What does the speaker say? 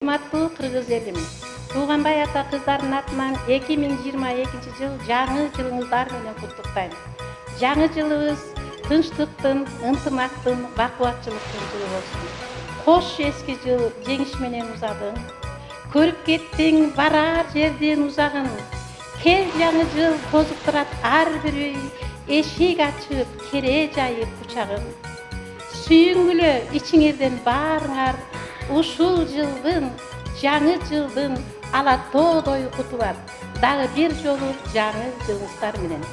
Урматтуу кыргыз элим, Тууганбай ата кыздардын атынан 2022 жыл жаңы жылыңыздар менен куттуктайм. Жаңы жылыбыз тынчтыктын, ынтымактын, бакубатчылыктын жылы болсун. Кош эски жыл жеңиш менен узадың. Көрүп кеттиң барар жердин узагын. Кел жаңы жыл тозуктурат ар бир үй, эшик ачып, кере жайып кучагын. Сүйүнгүлө ичиңерден баарыңар, ушул жылдын, жаңы жылдын ала тоодой куту бар. Дагы бир жолу жаңы жылыңыздар менен.